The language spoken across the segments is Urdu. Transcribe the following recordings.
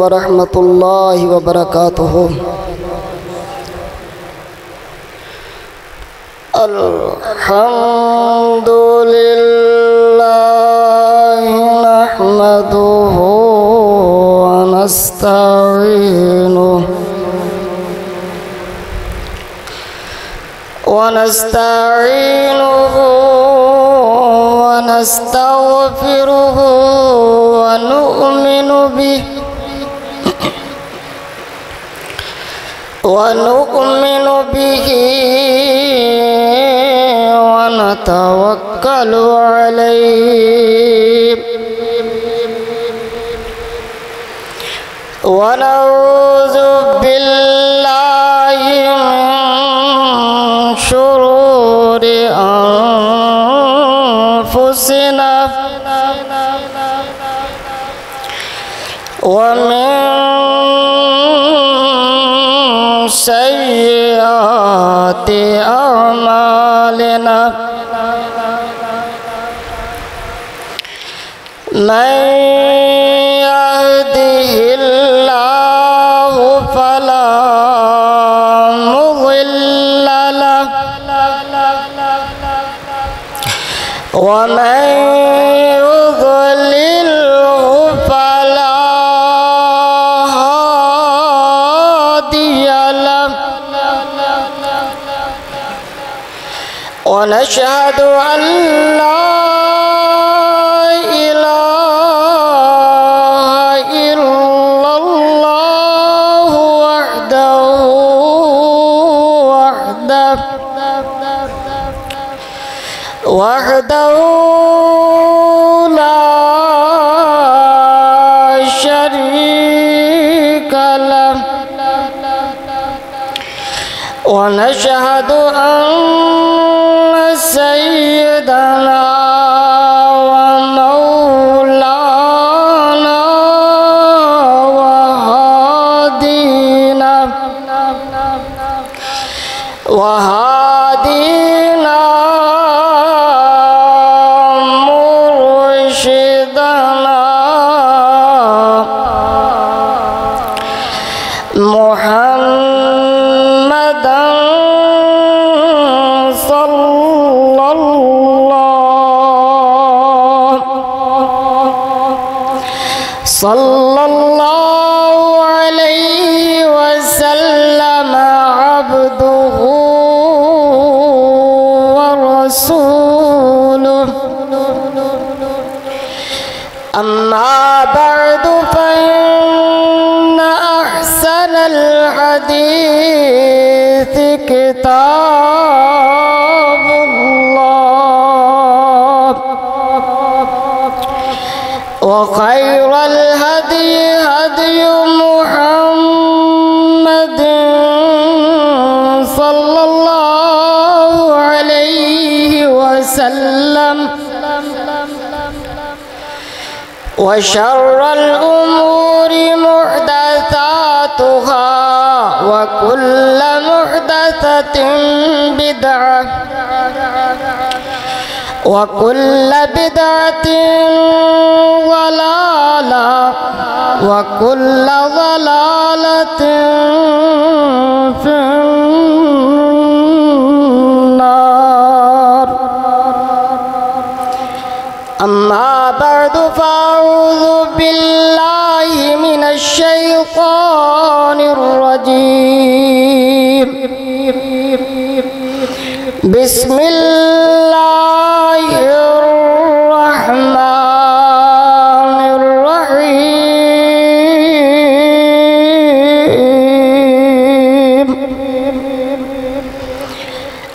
ورحمۃ اللہ وبرکاتہ۔ الحمد للہ نحمدہ ونستعینہ ونستغفرہ ونؤمن به ونتوکل علیہ ونعوذ باللہ من شرور انفسنا ومن سیئات اعمالنا من يهده الله فلا مضل له ومن يضلله فلا هادي له ونشهد أن لا وحده لا شريك له ونشهد أن سيدنا ومولانا وهادينا محمدا صلى الله عليه وسلم عبده ورسوله أما بعد فإن أحسن الحديث كتاب الله وخير الهدي هدي محمد صلى الله عليه وسلم وشر الأمور محدثاتها وكل محدثة بدعة وكل بدعة ضلالة وكل ضلالة في النار. أما بعد فأعوذ بالله من الشيطان الرجيم. بسم الله الرحمن الرحيم.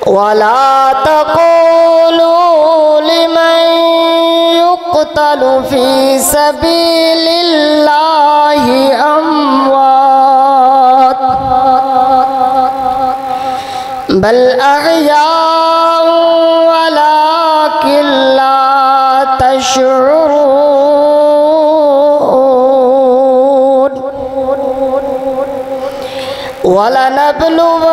ولا تقولوا لمن يقتل في سبيل الله أموات بل أحياء ولكن لا تشعرون. ولنبلونكم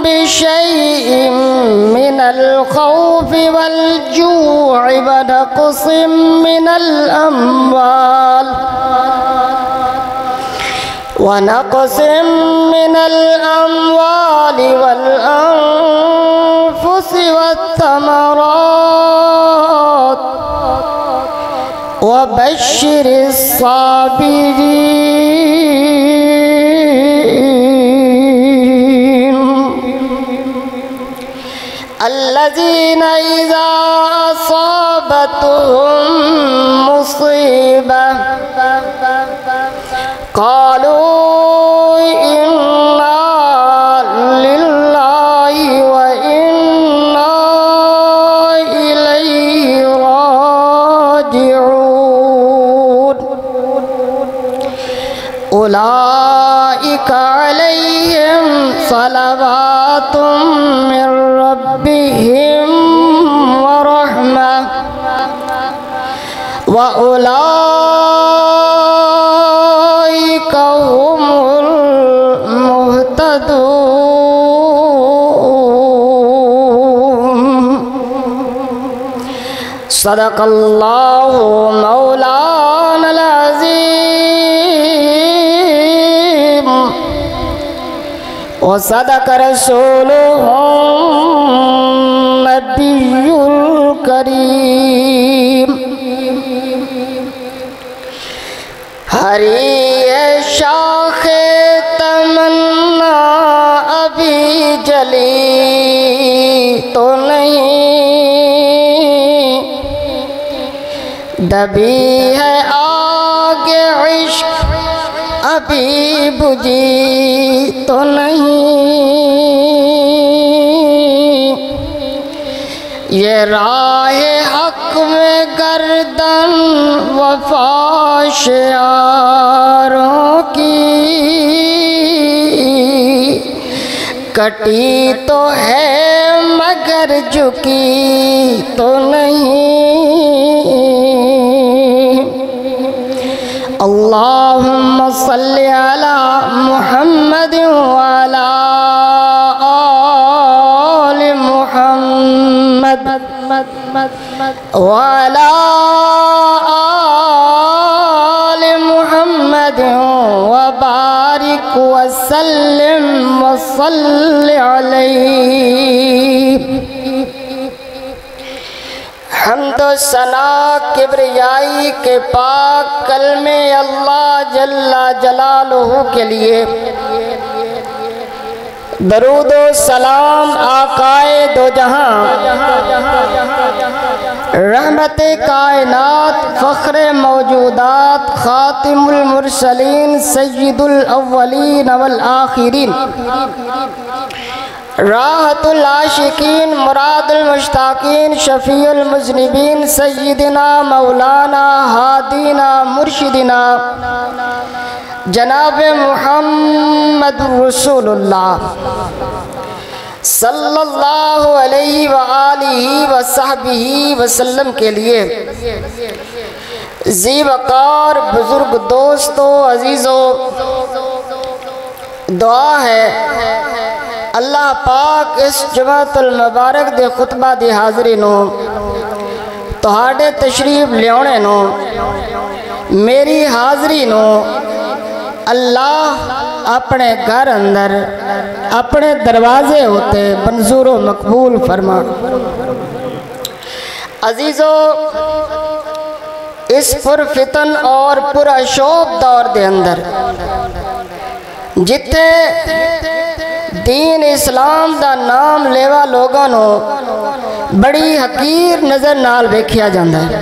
بشيء من الخوف والجوع ونقص من الأموال ونقص من الأموال والأنفس والثمرات وبشر الصابرين الذين إذا أصابتهم مصيبة قالوا إنا لله وإنا إليه راجعون أولئك عليهم صلوات من ربهم ورحمة وأولئك هم المهتدون صدق الله مولانا العظيم وصدق رسوله النبي الكريم ہری شاخ تمنا ابھی جلی تو نہیں دبی ہے آگ عشق ابھی بجھی تو نہیں یہ راہ حق میں گردن وفا شعاروں کی کٹی تو ہے مگر جھکی تو نہیں اللہم صلی علی محمد وعلی آل محمد وعلى آل محمد وبارك وسلم وصل عليه حمد و ثنا کبریائی کے پاک کلمے اللہ جل جلالہ کے لیے، درود و سلام آقائے دو جہاں، رحمت کائنات، فخر موجودات، خاتم المرسلین، سید الاولین والآخرین، راحت العاشقین، مراد المشتاقین، شفیع المذنبین، سیدنا مولانا ہادینا مرشدنا جناب محمد رسول اللہ صلی اللہ علیہ وآلہ وصحبہ وسلم کے لیے ذی وقار بزرگ دوستو عزیزو دعا ہے اللہ پاک اس جمعۃ المبارک دے خطبہ دی حاضری نو تہاڈے تشریف لیاونے نو میری حاضری نو اللہ اپنے گھر اندر اپنے دروازے ہوتے منظور و مقبول فرما۔ عزیزو اس پرفتن اور پرشوب دور دے اندر جتے دین اسلام دا نام لیوا لوگاں نو بڑی حقیر نظر نال ویکھیا جاندا ہے،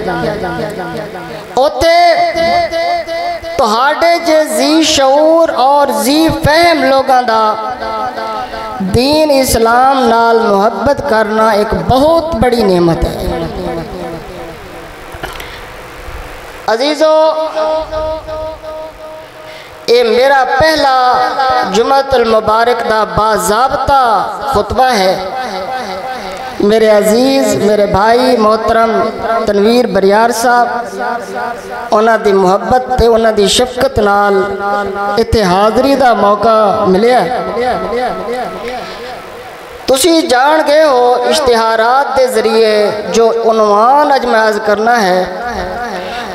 اوتے تہاڈے جے ذی شعور اور ذی فہم لوگاں دا دین اسلام نال محبت کرنا ایک بہت بڑی نعمت ہے۔ عزیزو یہ میرا پہلا جمعۃ المبارک دا باضابطہ خطبہ ہے۔ میرے عزیز میرے بھائی محترم تنویر بریار صاحب انہاں دی محبت تے انہاں دی شفقت نال اتھے حاضری دا موقع ملیا۔ تسی جان گئے ہو اشتہارات دے ذریعے جو عنوان اج میں عرض کرنا ہے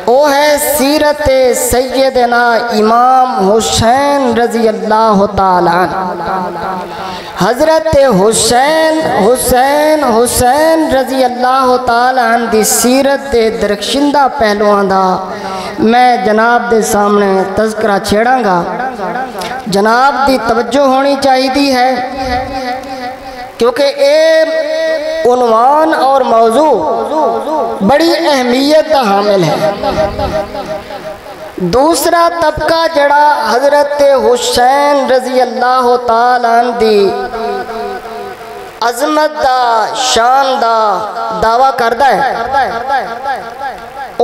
او وہ ہے سیرت سیدنا امام حسین رضی اللہ تعالیٰ عنہ۔ حضرت حسین رضی اللہ تعالیٰ عنہ دی سیرت دے درخشندہ پہلوان دا میں جناب دے سامنے تذکرہ چھیڑاں گا۔ جناب دی توجہ ہونی چاہیے ہے کیونکہ اے عنوان اور موضوع بڑی اہمیت کا حامل ہے۔ دوسرا طبقہ جڑا حضرت حسین رضی اللہ تعالیٰ عنہ دی عظمت دا شان دا دعویٰ کردہ ہے،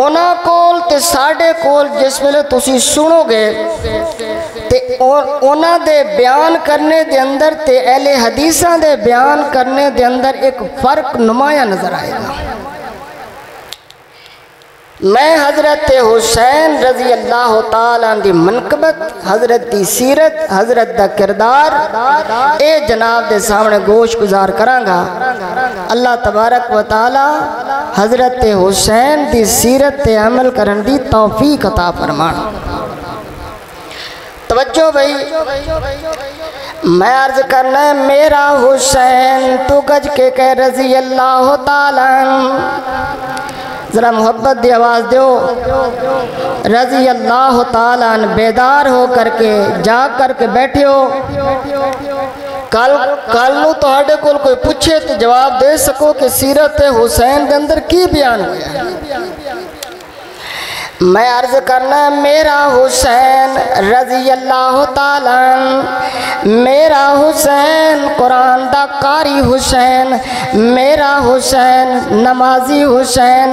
اونا کول تے ساڑھے کول جس ویلے تسی سنو گے تے اونا دے بیان کرنے دے اندر تے اہل حدیثاں دے بیان کرنے دے اندر ایک فرق نمایاں نظر آئے گا۔ میں حضرت حسین رضی اللہ تعالیٰ دی منقبت، حضرت دی سیرت، حضرت دا کردار اے جناب دے سامنے گوش گزار کراں گا۔ اللہ تبارک و تعالیٰ حضرت حسین دی سیرت تے عمل کرن دی توفیق عطا فرمان۔ توجہ بھئی، میں عرض کرنا ہے میرا حسین تو گج کے کہ رضی اللہ تعالیٰ ذرا محبت دی آواز دیو، رضی اللہ تعالیٰ عنہ بیدار ہو کر کے جاگ کر کے بیٹھے ہو، کل نو تو ہاڑے کول کوئی پوچھے تو جواب دے سکو کہ سیرت حسین کے اندر کی بیان ہویا ہے۔ میں عرض کرنا ہے میرا حسین رضی اللہ تعالیٰ عنہ، میرا حسین قرآن دا قاری حسین، میرا حسین نمازی حسین،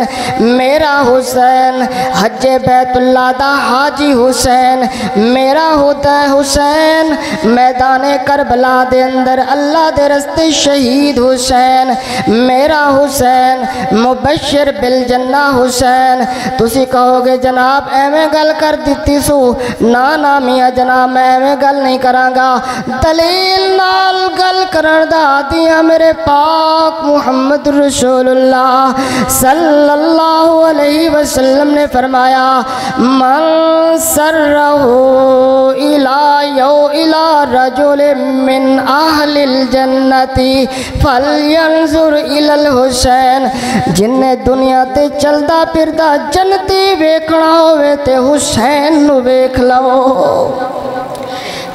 میرا حسین حج بیت اللہ دا حاجی حسین، میرا حسین میدان کربلا دے اندر اللہ دے رستے شہید حسین، میرا حسین مبشر بالجنہ حسین۔ تسی کہو گے جناب ایویں گل کر دیتی سو، نا میاں جناب میں ایویں گل نہیں کراں گا، دلیل نال گل کرن دا دیا میرے پاک محمد رسول اللہ صلی اللہ علیہ وسلم نے فرمایا من سرہو الى رجل من اہل الجنت فلینظر الى الحسین، جن نے دنیا تے چلدا پھردا جنتی ویکھنا ہوئے تے حسین نو ویکھ لو۔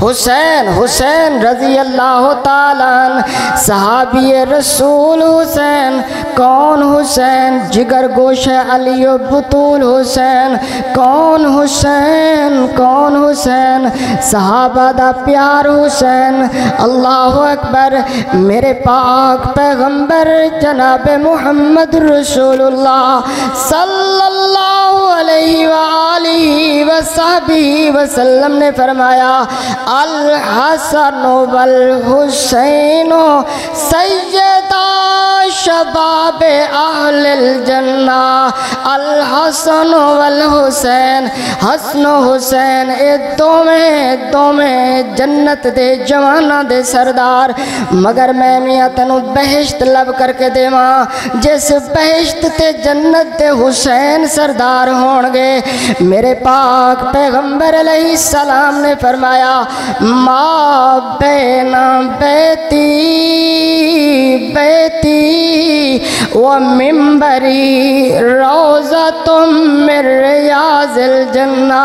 حسین رضی اللہ تعالیٰ عنہ صحابی رسول حسین، کون حسین؟ جگر گوش علی و بطول حسین، کون حسین؟ صحابہ دا پیار حسین۔ اللہ اکبر، میرے پاک پیغمبر جناب محمد رسول اللہ صلی اللہ علیہ وآلہ وصحبہ وسلم نے فرمایا الحسن والحسین سیدہ شباب اہل الجنہ، الحسن والحسین، حسن و حسین اے دومیں جنت دے جوانہ دے سردار، مگر میں میاں تنو بہشت لب کر کے دے ماں، جس بہشت تے جنت دے حسین سردار ہونگے۔ میرے پاک پیغمبر علیہ السلام نے فرمایا ما بین بیتی و منبری روضۃ من ریاض الجنہ،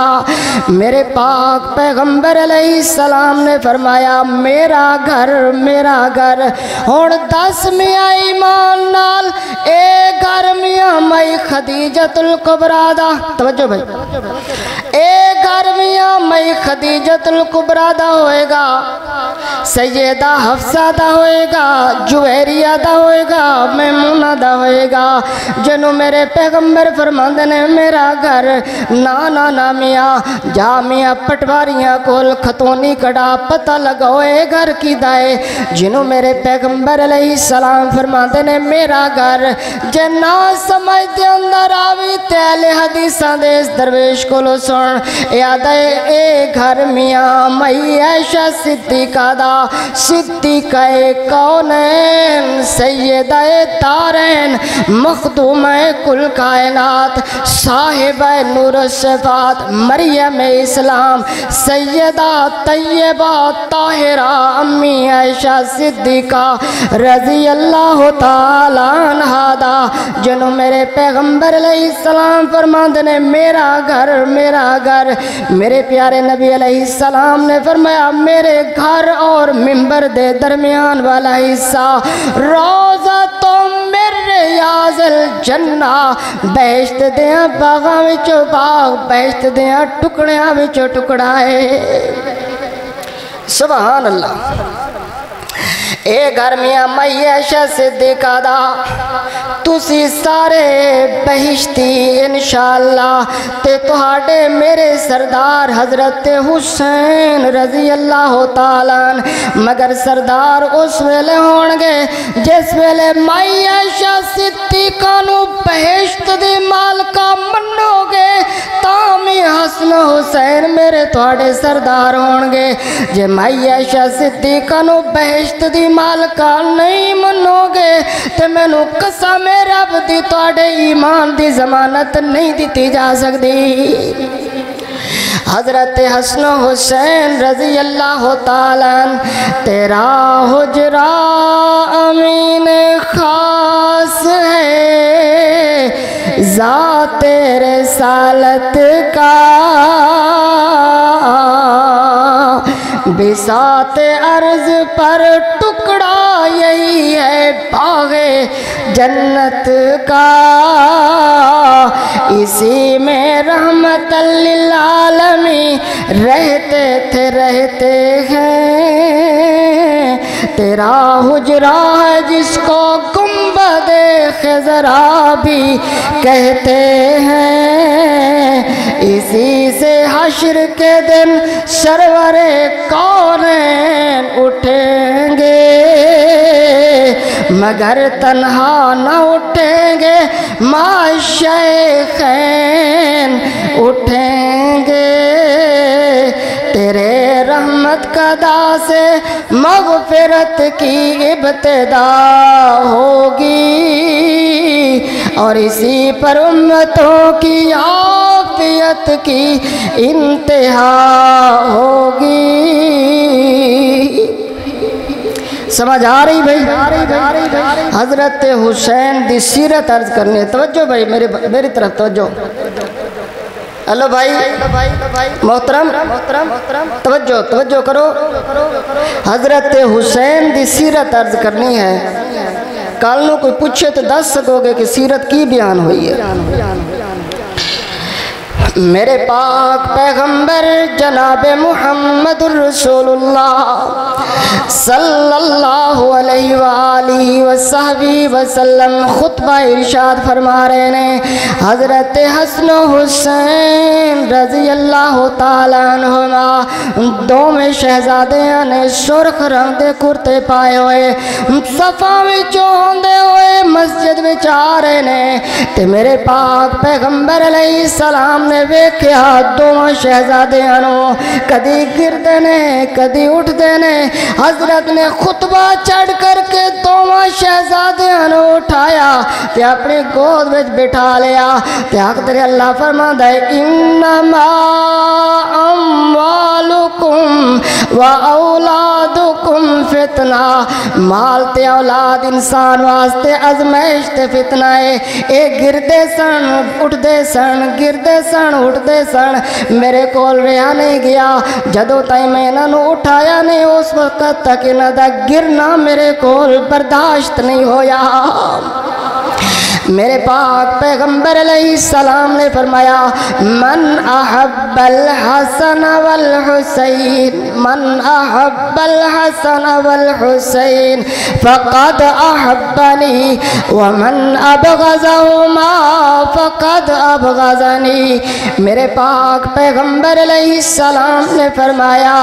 میرے پاک پیغمبر علیہ السلام نے فرمایا میرا گھر ہون 10 میاں ایمان نال اے گھر میاں مئی خدیجۃ الکبریٰ دا، توجہ بھائی، اے گھر میاں مئی خدیجۃ الکبریٰ دا ہوئے گا، سیدہ حفصہ دا ہوئے گا، جویریہ دا ہوئے گا، میمونہ دا ہوئے گا، جنہوں میرے پیغمبر فرماندے نے میرا گھر نا میاں جا میاں پٹواریاں کول خطونی کڑا پتہ لگوئے گھر کی دائے، جنہوں میرے پیغمبر علیہ السلام فرماندے نے میرا گھر جنا سمجھ دے اندر آوی تیلے حدیثاں دے اس درویش کو لو سن، یاد ہے اے گھر میاں مئی عائشہ صدیقہ دا صدیقہ کونین سیدہ تارین مخدوم کل کائنات صاحبہ نور صفات مریم اسلام سیدہ طیبہ طاہرہ امی عائشہ صدیقہ رضی اللہ تعالیٰ عنہا دا جنہوں میرے پیغمبر علیہ السلام فرماندے نے میرا گھر میرے پیارے نبی علیہ السلام نے فرمایا میرے گھر اور منبر دے درمیان والا حصہ روزہ تو میرے ریاض الجنہ بہشت دیاں باغاں وچوں باغ بہشت دیاں ٹکڑیاں وچوں ٹکڑا ہے سبحان اللہ اے گھر میاں مئی عائشہ صدیقہ دا تسی سارے بہشتی انشاءاللہ تے تہاڈے میرے سردار حضرت حسین رضی اللہ تعالیٰ مگر سردار اس ویلے ہونگے جس ویلے مئی عائشہ صدیقہ نو بہشت دی مالکہ منو گے تامی حسن حسین میرے تہاڈے سردار ہونگے جے مئی عائشہ صدیقہ نو بہشت دی مالکہ نہیں منو گے تے میں نو قسم رب دی تواڈے ایمان دی ضمانت نہیں دیتی جا سکتی حضرت حسن حسین رضی اللہ تعالیٰ تیرا حجرہ امین خاص ہے ذات رسالت کا بساط عرض پر ٹکڑا یہی ہے باغ جنت کا اسی میں رحمت للعالمین رہتے ہیں تیرا حجرہ ہے جس کو گنبد خضرا بھی کہتے ہیں اسی سے حشر کے دن سرور کونین اٹھیں گے مگر تنہا نہ اٹھیں گے معشیخین اٹھیں گے تیرے رحمت قدا سے مغفرت کی ابتدا ہوگی اور اسی پر امتوں کی عافیت کی انتہا ہوگی سمجھ آ رہی بھائی حضرت حسین دی سیرت عرض کرنے توجہ بھائی میری طرف توجہ ہلو بھائی محترم توجہ کرو حضرت حسین دی سیرت عرض کرنی ہے کل نو کوئی پوچھے تو دس سکو گے کہ سیرت کی بیان ہوئی ہے میرے پاک پیغمبر جناب محمد الرسول اللہ صلی اللہ علیہ وآلہ وصحبہ وسلم خطبہ ارشاد فرما رہے ہیں حضرت حسن حسین رضی اللہ تعالیٰ عنہما دو میں شہزادیاں نے سرخ رنگ دے کرتے پائے ہوئے صفا وچوں ہوندے ہوئے مسجد وچ آ رہے نے تے میرے پاک پیغمبر علیہ السلام نے ویکھیا دونوں شہزادیاں نو کدی گردے نے کدی اٹھدے نے حضرت نے خطبہ چڑھ کر کے دونوں شہزادیاں نو اٹھایا تے اپنی گود وچ بٹھا لیا تے حق تیرے اللہ فرماندا ہے انما اموالکم و اولادکم فتنہ مال تے اولاد انسان واسطے ازمائش تے فتنہ ہے اے گردے سن اٹھدے سن گردے سن اٹھدے سن میرے کول رہا نہیں گیا جدوں تائیں میں انہاں نو اٹھایا نہیں اس وقت تک انہاں دا گرنا میرے کول برداشت نہیں ہویا میرے پاک پیغمبر علیہ السلام نے فرمایا من احب الحسن والحسین من احب الحسن والحسین فقد احبنی ومن ابغضہما فقد ابغضنی میرے پاک پیغمبر علیہ السلام نے فرمایا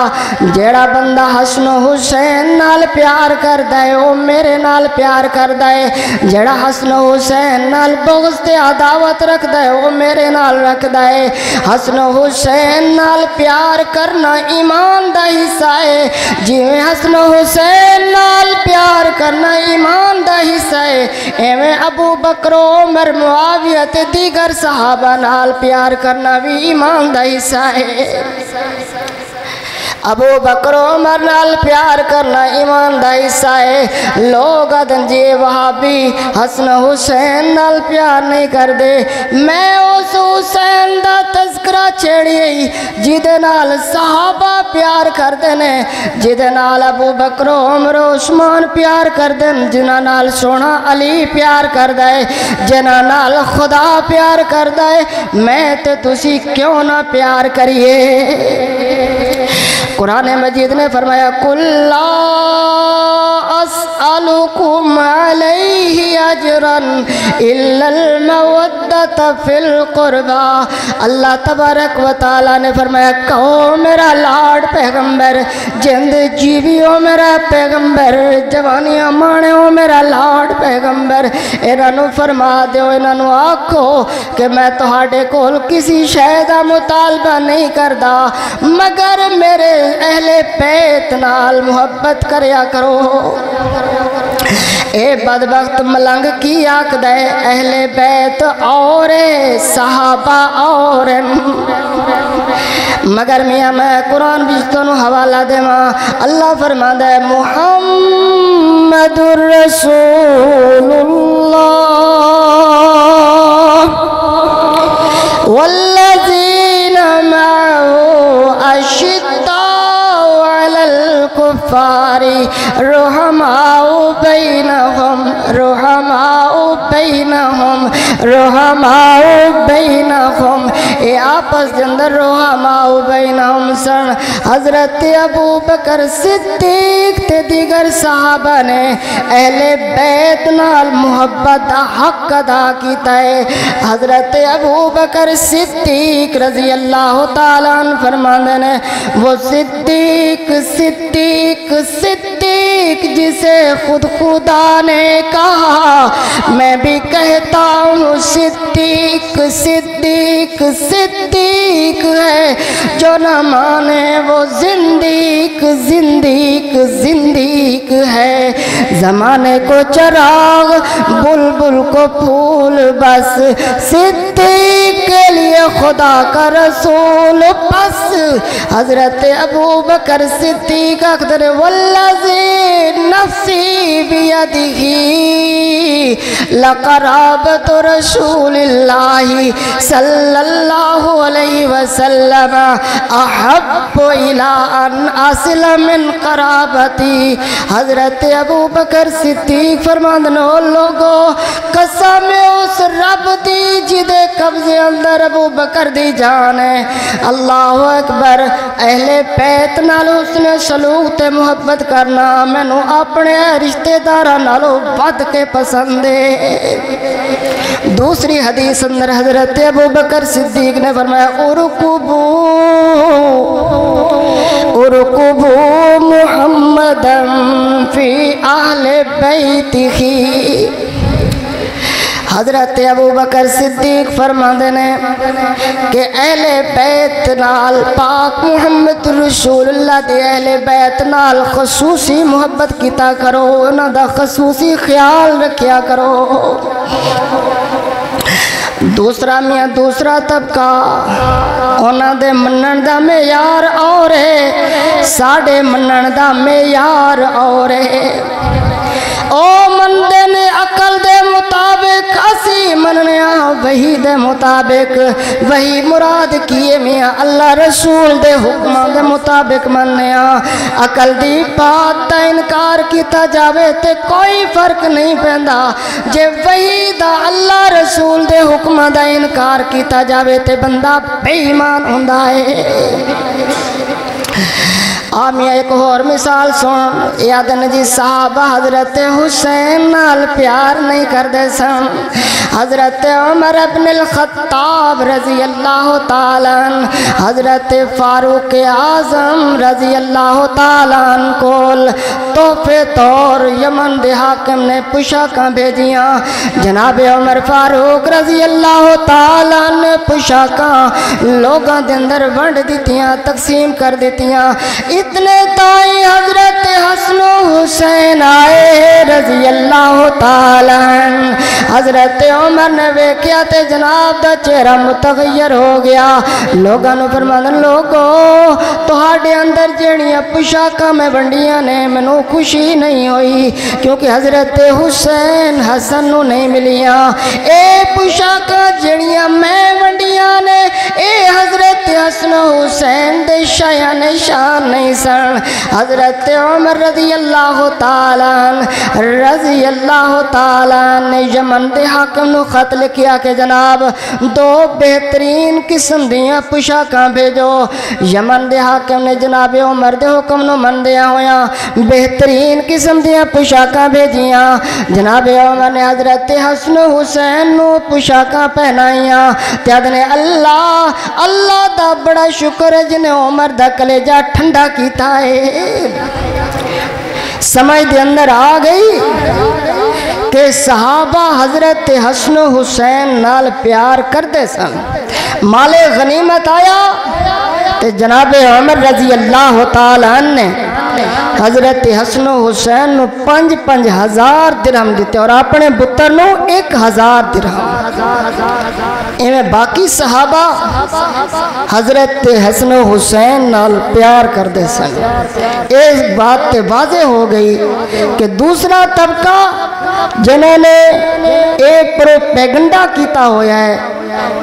جیڑا بندہ حسن و حسین نال پیار کر دے وہ میرے نال پیار کر دے جیڑا حسن و حسین حسین نال بغض تے عداوت رکھدا ہے وہ میرے نال رکھدا ہے حسن حسین نال پیار کرنا ایمان دا حصہ ہے جویں حسن حسین نال پیار کرنا ایمان دا حصہ ہے ایویں ابو بکر عمر معاویہ تے دیگر صحابہ نال پیار کرنا بھی ایمان دا حصہ ہے ابو بکر عمر نال پیار کرنا ایمان دا حصہ ہے لوگ آدن جی وہابی حسن حسین نال پیار نہیں کر دے میں اس حسین دا تذکرہ چھیڑی جیدے نال صحابہ پیار کر دینے جیدے نال ابو بکر عمر عثمان پیار کر دین جنہ نال سونا علی پیار کر دے جنہ نال خدا پیار کر دے میں تے تسی کیوں نہ پیار کریے قرآن مجید نے فرمایا قُلْ لَا أَسْأَلُكُمْ عَلَيْهِ أَجْرًا إِلَّا الْمَوَدَّةَ فِي الْقُرْبَى اللہ تبارک و تعالیٰ نے فرمایا کہو میرا لاڈ پیغمبر جند جیویوں میرا پیغمبر جوانیاں مانیوں میرا لاڈ پیغمبر انہوں فرما دیو انہوں آکھو کہ میں تہاڈے کول کسی شے دا مطالبہ نہیں کردا مگر میرے اہل بیت نال محبت کریا کرو اے بدبخت ملنگ کی آکھ دے اہل بیت اور صحابہ اور مگر میاں میں قرآن بجتنو حوالہ دے ماں اللہ فرما دے محمد رسول اللہ والذین معه اشداء علی الکفار رحماء بینہم اے آپس جندر رحماء بینہم سن حضرت ابو بکر صدیق تے دیگر صحابہ نے اہل بیت نال محبت حق ادا کیتا ہے حضرت ابو بکر صدیق رضی اللہ تعالیٰ عنہ فرماندے نے وہ صدیق جسے خود خدا نے کہا میں بھی کہتا ہوں صدیق ہے جو نہ مانے وہ زندیق ہے زمانے کو چراغ بلبل کو پھول بس صدیق کے لیے خدا کا رسول بس حضرت ابو بکر صدیق اقدر والذی نفسی بیدہ لقرابت رسول اللہ صلی اللہ علیہ وسلم احب الى ان اصل من قرابتی حضرت ابو بکر صدیق فرماندنو لوگو قسم اس رب دی جدے قبضے اندر ابو بکر دی جان ہے اللہ اکبر اہل بیت نالو اس نے سلوک تے محبت کرنا میں نو اپنے رشتہ دارہ نالو بد کے پسند ہے دوسری حدیث اندر حضرت ابو بکر صدیق نے فرمایا ارکبو محمدا فی اہل بیتہی حضرت ابو بکر صدیق فرماندے نے کہ اہل بیت نال پاک محمد رسول اللہ دے اہل بیت نال خصوصی محبت کیتا کرو انہاں دا خصوصی خیال رکھیا کرو دوسرا میاں دوسرا طبقہ انہاں دے منن دا معیار اور ہے ساڑے منن دا معیار اور ہے او مندے نے عقل دے مطابق اسی مننیا وہی دے مطابق وہی مراد کیے میاں اللہ رسول دے حکم دے مطابق مننیا عقل دی بات دا انکار کیتا جاوے تے کوئی فرق نہیں پیندا جے وہی دا اللہ رسول دے حکم دا انکار کیتا جاوے تے بندہ بے ایمان ہوندا ہے آمیاں ایک اور مثال سن یادن جی صحابہ حضرت حسین نال پیار نہیں کر دے سن حضرت عمر ابن الخطاب رضی اللہ تعالیٰ حضرت فاروق اعظم رضی اللہ تعالیٰ کول تحفے طور یمن دے حاکم نے پوشاکاں بھیجیاں جناب عمر فاروق رضی اللہ تعالیٰ نے پوشاکاں لوگاں دے اندر ونڈ دیتیاں تقسیم کر دیتیاں اتنے تائیں حضرت حسن و حسین آئے رضی اللہ تعالیٰ حضرت عمر نے ویکھیا تے جناب دا چہرہ متغیر ہو گیا لوگاں نو فرماندن لوگو تہاڈے اندر جیڑیاں پوشاکاں میں ونڈیاں نے مینوں خوشی نہیں ہوئی کیونکہ حضرت حسین حسن نو نہیں ملیاں اے پوشاکاں جیڑیاں میں ونڈیاں نے اے حضرت حسن و حسین دے شایان شان نہیں سن حضرت عمر رضی اللہ تعالیٰ نے یمن دے حاکم نو خط لکھیا کہ جناب دو بہترین قسم دیاں پوشاکاں بھیجو یمن دے حاکم نے جناب عمر دے حکم نو مندیاں ہویاں بہترین قسم دیاں پوشاکاں بھیجیاں جناب عمر نے حضرت حسن و حسین نو پوشاکاں پہنائیاں تے آدھنے اللہ دا بڑا شکر ہے جنہیں عمر دا کلیجہ ٹھنڈا کیتا ہے سمجھ دے اندر آ گئی کہ صحابہ حضرت حسن و حسین نال پیار کر دے سن مال غنیمت آیا تے جناب عمر رضی اللہ تعالیٰ نے حضرت حسن و حسین نو 5,000 درہم دیتے اور اپنے بتر نو 1,000 درہم ایویں باقی صحابہ حضرت حسن و حسین نال پیار کر دے سن اس بات تے واضح ہو گئی کہ دوسرا طبقہ جنہوں نے ایک پروپیگنڈا کیتا ہویا ہے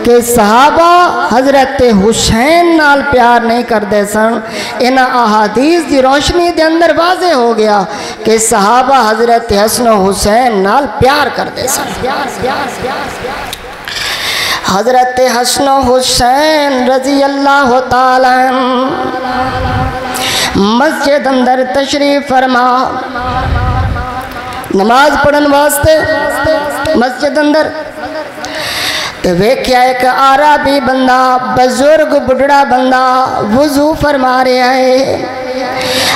کہ صحابہ حضرت حسین نال پیار نہیں کر دے سن انہا احادیث دی روشنی دے اندر واضح ہو گیا کہ صحابہ حضرت حسن و حسین نال پیار کر دے سن حضرت حسن و حسین رضی اللہ تعالیٰ مسجد اندر تشریف فرما نماز پڑھن واسطے مسجد اندر تے ویکھیا ایک عربی بندہ بزرگ بڑھڑا بندہ وضو فرما رہا ہے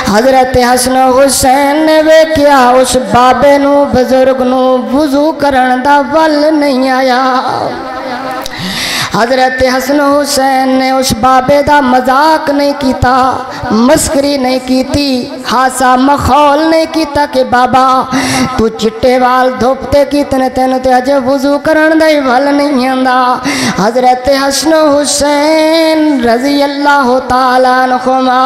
حضرت حسن و حسین نے ویکھیا اس بابے نو بزرگ نو وضو کرن دا ول نہیں آیا حضرت حسن و حسین نے اس بابے دا مذاق نہیں کیتا مسکری نہیں کیتی ہاسا مخول نہیں کیتا کہ بابا تو چٹے وال دھوپتے کیتنے تینو تے اجے وضو کرن دا ہی ول نہیں آندا حضرت حسن و حسین رضی اللہ تعالیٰ عنہما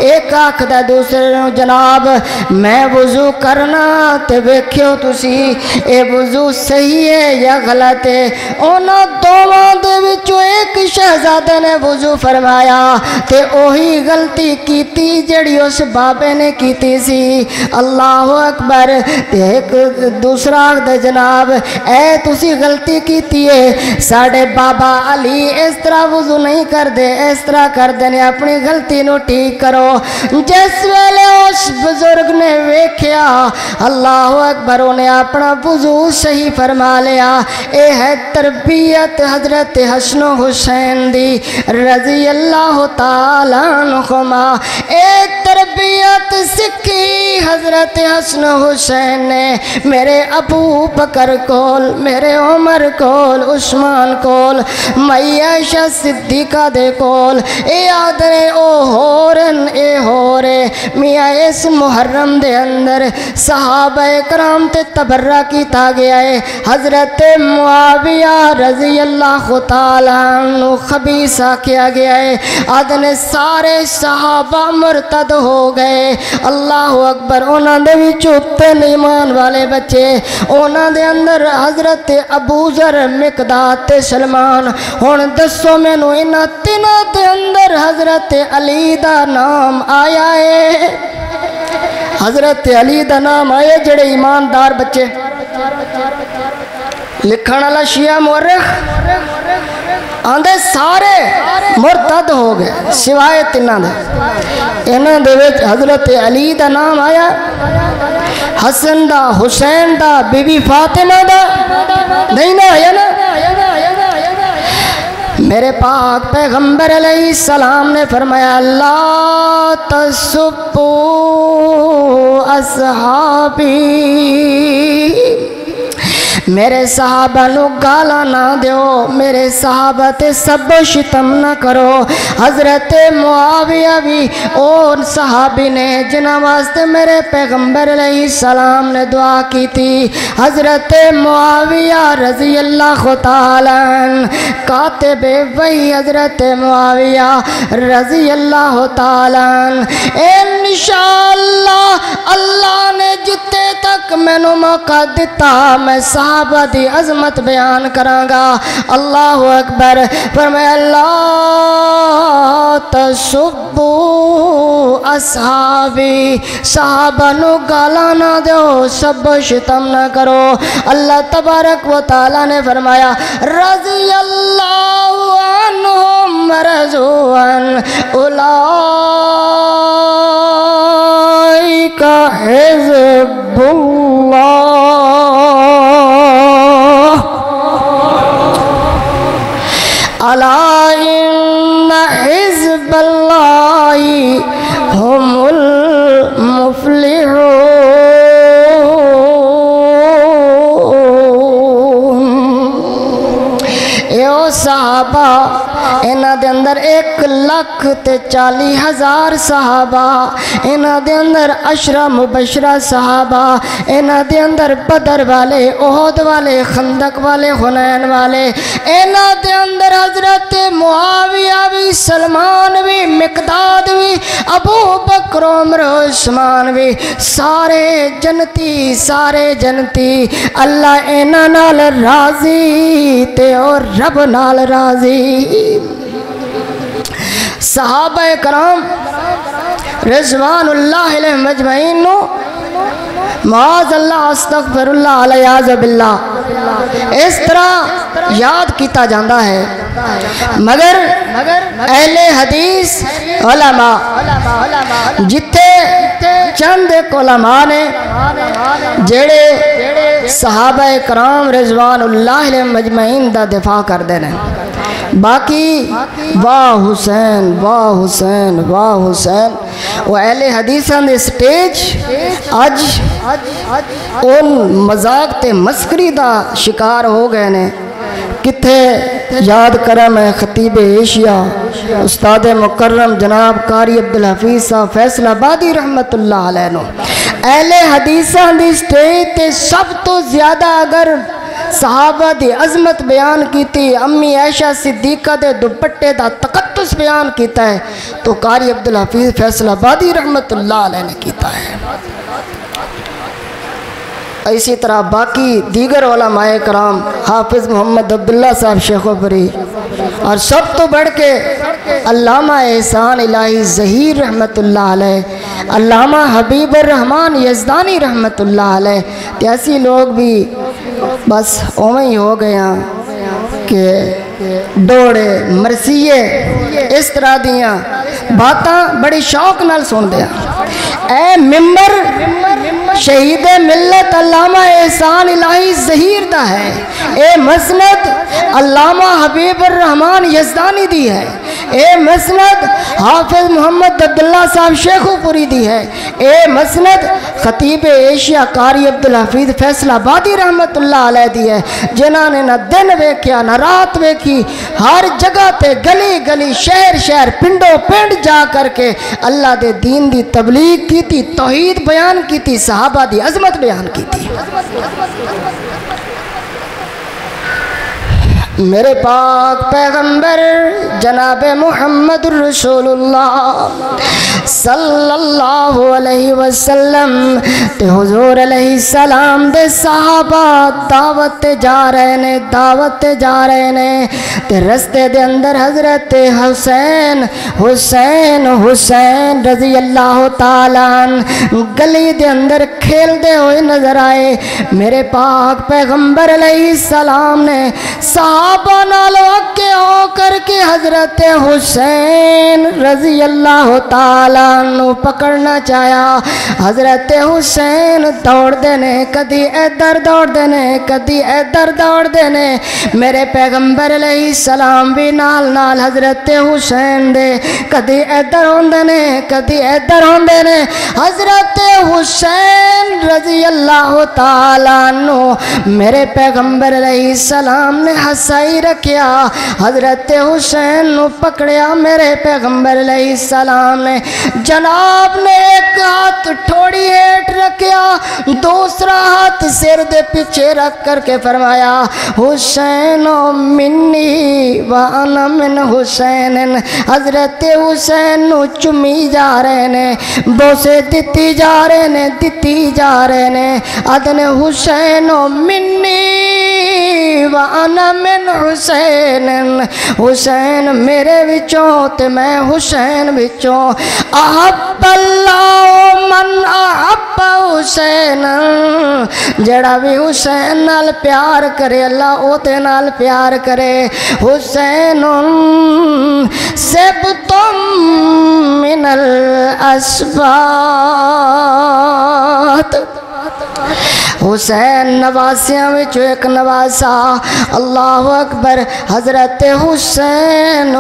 ایک آنکھ دا دوسرے جناب میں وضو کرنا تے ویکھیو تسی اے وضو صحیح ہے یا غلط ہے اونا دوواں دے وچوں ایک شہزادے نے وضو فرمایا تے اوہی غلطی کیتی جڑی اس بابے نے کیتی سی اللہ اکبر تے ایک دوسرا دے جناب اے تسی غلطی کیتی ہے ساڑھے بابا علی اس طرح وضو نہیں کر دے اس طرح کر دینے اپنی غلطی نو ٹھیک کرو جس ویلے اس بزرگ نے ویکھیا اللہ اکبر انہیں اپنا وضو صحیح فرما لیا اے ہے تربیت حضرت حسن و حسین دی رضی اللہ تعالیٰ عنہما اے تربیت سکھی حضرت حسن و حسین نے میرے ابو بکر کول میرے عمر کول عثمان کول عائشہ صدیقہ دے کول اے آدھرے او ہورن اے ہورے میاں اس محرم دے اندر صحابہ کرام تے تبرہ کیتا گیا ہے حضرت معاویہ رضی اللہ تعالیٰ عنہ خبیثہ کیا گیا ہے آدھنے سارے صحابہ مرتد ہو گئے اللہ اکبر انہاں دے بھی چوتن ایمان والے بچے انہاں دے اندر حضرت ابو ذر مقداد تے سلمان ہون دسو میں نو انہاں تینہ دے اندر حضرت علی دا نام آیا ہے حضرت علی دا نام آئے جڑے ایماندار بچے لکھن والا شیعہ مورخ آندے سارے مرتد ہو گئے سوائے تینہ دے انہاں دے وچ حضرت علی دا نام آیا حسن دا حسین دا بی بی فاطمہ دا نہیں نا ہے نا میرے پاک پیغمبر علیہ السلام نے فرمایا لا تسبوا اصحابی میرے صحابہ نو گالا نہ دیو میرے صحابہ تے سب شتم نہ کرو حضرت معاویہ بھی اور صحابی نے جنہ واسطے میرے پیغمبر علیہ السلام نے دعا کی تھی حضرت معاویہ رضی اللہ تعالیٰ کاتب وہی حضرت معاویہ رضی اللہ تعالیٰ انشاءاللہ اللہ نے جتے تک میں نو موقع دیتا میں صحابہ دی عظمت بیان کرانگا اللہ اکبر فرمایا لا تسبوا اصحابی صحابہ نو گالا نہ دیو سب شتم نہ کرو اللہ تبارک و تعالیٰ نے فرمایا رضی اللہ عنہم ورضوا عنہ اولئک حزب اللہ الا ان حزب اللہ هم المفلحون ایو صحابہ انہ دے اندر 1,40,000 صحابہ انہ دے اندر 10 مبشرہ صحابہ انہ دے اندر بدر والے احد والے خندق والے حنین والے انہ دے اندر حضرت معاویہ بھی سلمان بھی مقداد بھی ابو بکر عمر عثمان بھی سارے جنتی اللہ انہ نال راضی تے اور رب نال راضی صحابہ کرام رضوان اللہ علیہ مجمعین نو معاذ اللہ استغفر اللہ علیہ باللہ اس طرح یاد کیتا جاندہ ہے مگر اہل حدیث علماء جتے چند ایک علماء نے جڑے صحابہ کرام رضوان اللہ علیہ مجمعین دا دفاع کر دینے باقی واہ حسین واہ حسین واہ حسین وہ اہل حدیثاں دے سٹیج آج ان مذاق تے مسکری دا شکار ہو گئے نے کتھے یاد کرا میں خطیب ایشیا استاد مکرم جناب قاری عبدالحفیظ صاحب فیصل آبادی رحمت اللہ علیہ نو اہل حدیثاں دی سٹیج تے سب تو زیادہ اگر صحابہ دی عظمت بیان کیتی امی عائشہ صدیقہ دے دوپٹے دا تقدس بیان کیتا ہے تو قاری عبدالحفیظ فیصل آبادی رحمت اللہ علیہ نے کیتا ہے اسی طرح باقی دیگر علماء کرام حافظ محمد عبداللہ صاحب شیخ بری اور سب تو بڑھ کے علامہ احسان الہی ظہیر رحمت اللہ علیہ علامہ حبیب الرحمن یزدانی رحمت اللہ علیہ ایسی لوگ بھی بس اوہیں ہی ہو گئے ہیں کہ ڈوڑے مرثیے اس طرح دیاں باتاں بڑی شوق نال سن دیا اے ممبر شہید ملت علامہ احسان الہی ظہیر دا ہے اے مسند علامہ حبیب الرحمن یزدانی دی ہے اے مسند حافظ محمد عبداللہ صاحب شیخو پوری دی ہے اے مسند خطیب ایشیا قاری عبدالحفیظ فیصل آبادی رحمت اللہ علیہ دی ہے جنہاں نے نہ دن ویکھیا نہ رات ویکھی ہر جگہ تے گلی گلی شہر پنڈو پنڈ جا کر کے اللہ دے دین دی تبلیغ کی تھی توحید بیان کی تھی صحابہ دی عظمت بیان کی تھی میرے پاک پیغمبر جناب محمد الرسول اللہ صلی اللہ علیہ وسلم تے حضور علیہ السلام دے صحابہ دعوت تے جا رہے نے تے رستے دے اندر حضرت حسین رضی اللہ تعالیٰ گلی دے اندر کھیل دے ہوئے نظر آئے۔ میرے پاک پیغمبر علیہ السلام نے صحابہ نال اگے ہو کر کے حضرت حسین رضی اللہ تعالیٰ نو پکڑنا چاہیا۔ حضرت حسین دوڑ دینے، کدی ادھر دوڑ دینے، کدی ادھر دوڑ دینے۔ میرے پیغمبر علیہ السلام بھی نال نال حضرت حسین دے کدی ادھر ہوندے نے، کدی ادھر ہوندے نے۔ حضرت حسین رضی اللہ تعالیٰ عنہ میرے پیغمبر علیہ السلام نے ہسائی رکھیا، حضرت حسین نو پکڑیا۔ میرے پیغمبر علیہ السلام نے جناب نے ایک ہاتھ ٹھوڑی ہیٹ رکھیا، دوسرا ہاتھ سر دے پیچھے رکھ کر کے فرمایا حسین منی وانا من حسین۔ حضرت حسین نو چمی جا رہے نے، بوسے دتی جا رہے نے، ادن حسین منی وانا من حسین، حسین میرے وچوں تے میں حسین وچوں۔ احب اللہ من احب حسین، جڑا بھی حسین نال پیار کرے اللہ او تے نال پیار کرے۔ حسین سبتم من الاسباط، حسین نواسیاں وچ ایک نواسا۔ اللہ اکبر۔ حضرت حسین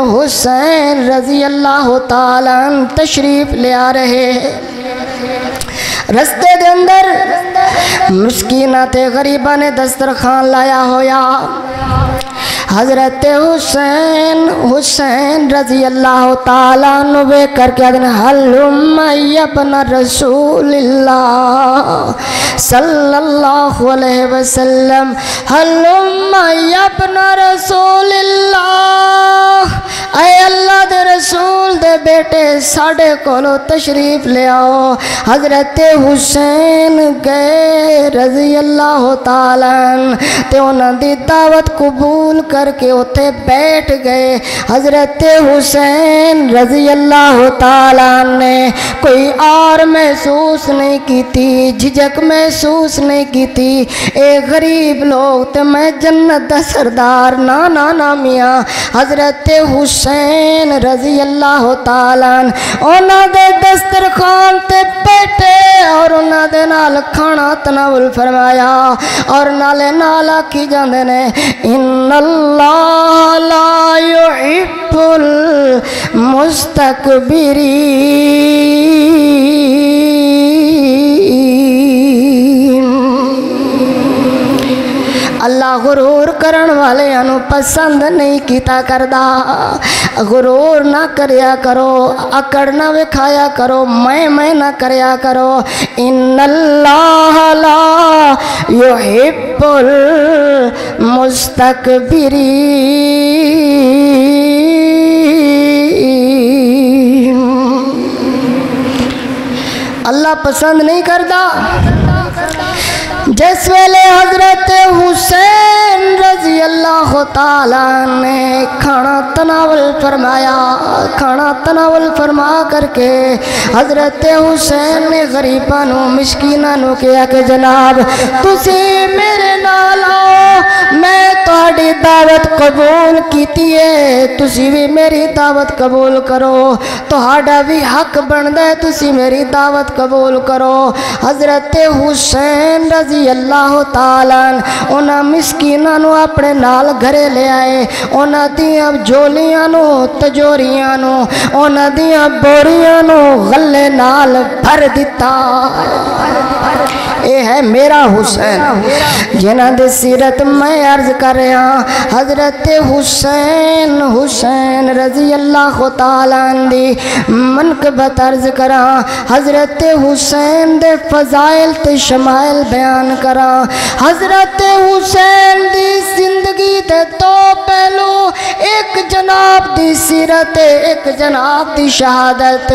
رضی اللہ تعالیٰ عنہ تشریف لے آ رہے، رستے دے اندر مسکینہ تے غریبہ نے دسترخوان لایا ہویا۔ حضرت حسین رضی اللہ تعالیٰ عنہ بے کر کے ادن حلم ابن رسول اللہ صلی اللہ علیہ وسلم، حلم ابن رسول اللہ، اے اللہ دے رسول دے بیٹے ساڑے کولو تشریف لے آؤ۔ حضرت حسین گئے رضی اللہ تعالیٰ عنہ تے انہاں دی دعوت قبول کر کے اتے بیٹھ گئے۔ حضرت حسین رضی اللہ تعالیٰ عنہ نے کوئی آر محسوس نہیں کیتی، جھجک محسوس نہیں کیتی۔ اے غریب لوگ تے میں جنت دا سردار، نا میاں۔ حضرت حسین رضی اللہ تعالیٰ عنہ انہاں دے دسترخوان تے بیٹھے اور انہاں دے نال کھانا تناول فرمایا اور نالے نالا کی جاندے نے ان اللہ لا يحب المستكبرین، اللہ غرور کرن والے انو پسند نہیں کیتا کردا۔ غرور نہ کریا کرو، اکڑ نہ وکھایا کرو، میں نہ کریا کرو۔ ان اللہ لا يحب المستكبرین، اللہ پسند نہیں کردا۔ جس ویلے حضرت حسین رضی اللہ تعالیٰ نے کھانا تناول فرمایا، کھانا تناول فرما کر کے حضرت حسین نے غریبانو مسکینانو کیا کہ جناب تسی میرے نال آؤ، میں تہاڈی دعوت قبول کیتی ہے، تسی بھی میری دعوت قبول کرو، تہاڈا بھی حق بندا ہے تسی میری دعوت قبول کرو۔ حضرت حسین رضی اللہ تعالیٰ انہاں مسکیناں نو اپنے نال گھرے لے آئے، انہاں دیاں جولیاں نو تجوریاں نو انہاں دیاں بوریاں نو غلے نال بھر دیتا۔ اے ہے میرا حسین جنہ دی سیرت میں عرض کر رہا حضرت حسین حسین رضی اللہ تعالیٰ عنہ دی منقبت عرض کرا حضرت حسین دے فضائل تے شمائل بیان کرا حضرت حسین دی زندگی دے دو پہلو ایک جناب دی سیرت ایک جناب دی شہادت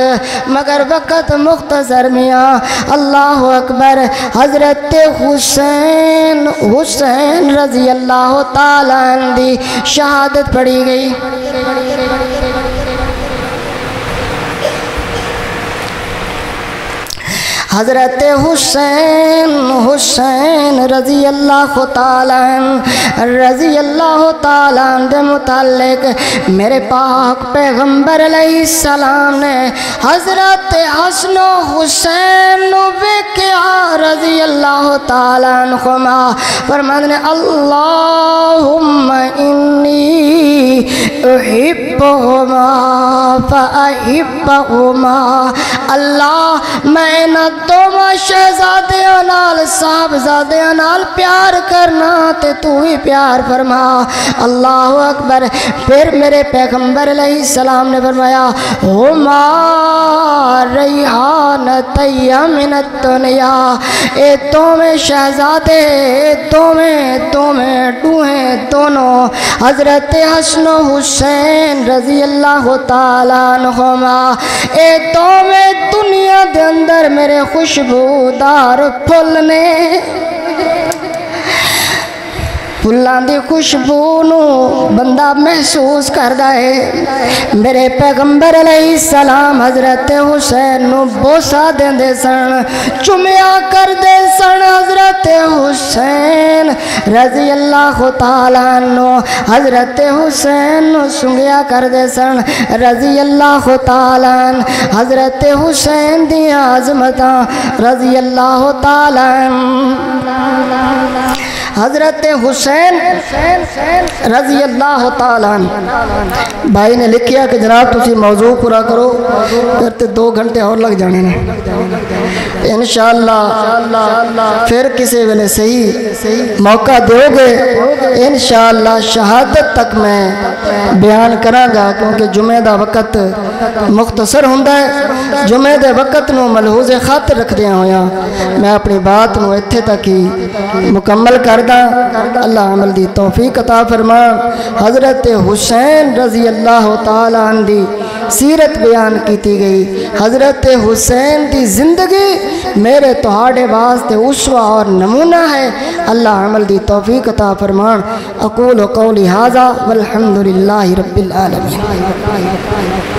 مگر وقت مختصر میاں اللہ اکبر حضرت حسین حسین رضی اللہ تعالیٰ عنہ دی شہادت پڑھی گئی حضرت حسین حسین رضی اللہ تعالیٰ عنہ متعلق میرے پاک پیغمبر علیہ السلام نے حضرت حسن و حسین وکیا رضی اللہ تعالیٰ عنہما فرمانے اللہم انی احبہما فاحبہما اللہ میں نہ دوما شہزادیاں نال صاحبزادیاں نال پیار کرنا تے تو ہی پیار فرما اللہ اکبر پھر میرے پیغمبر علیہ السلام نے فرمایا ہما ریحانتی من الدنیا اے دومیں شہزادے دومیں دونوں حضرت حسن و حسین رضی اللہ تعالیٰ عنہما اے دومیں دنیا دے اندر میرے خوشبودار پھول نے پھلاں دی خوشبو نو بندہ محسوس کردا ہے میرے پیغمبر علیہ السلام حضرت حسین نو بوسا دیندے سن چومیا کردے سن حضرت حسین رضی اللہ تعالیٰ عنہ حضرت حسین نو سنگیا کردے سن رضی اللہ تعالیٰ عنہ حضرت حسین دی عظمتاں رضی اللہ تعالیٰ عنہ حضرت حسین رضی اللہ تعالیٰ عنہ بھائی نے لکھیا کہ جناب تسی موضوع پورا کرو کرتے 2 گھنٹے اور لگ جانے نے انشاءاللہ پھر کسی ویلے صحیح موقع دو گے انشاءاللہ شہادت تک میں بیان کراں گا کیونکہ جمعہ دا وقت مختصر ہوندہ ہے جمعہ دے وقت نو ملحوظ خاطر رکھ دیا ہویا میں اپنی بات نو اتھے تک ہی مکمل کر اللہ عمل دی توفیق عطا فرما حضرت حسین رضی اللہ تعالیٰ عنہ دی سیرت بیان کیتی گئی حضرت حسین دی زندگی میرے تہاڑے واسطے اسوہ اور نمونہ ہے اللہ عمل دی توفیق عطا فرمان اقول قولی ھذا والحمدللہ رب العالمین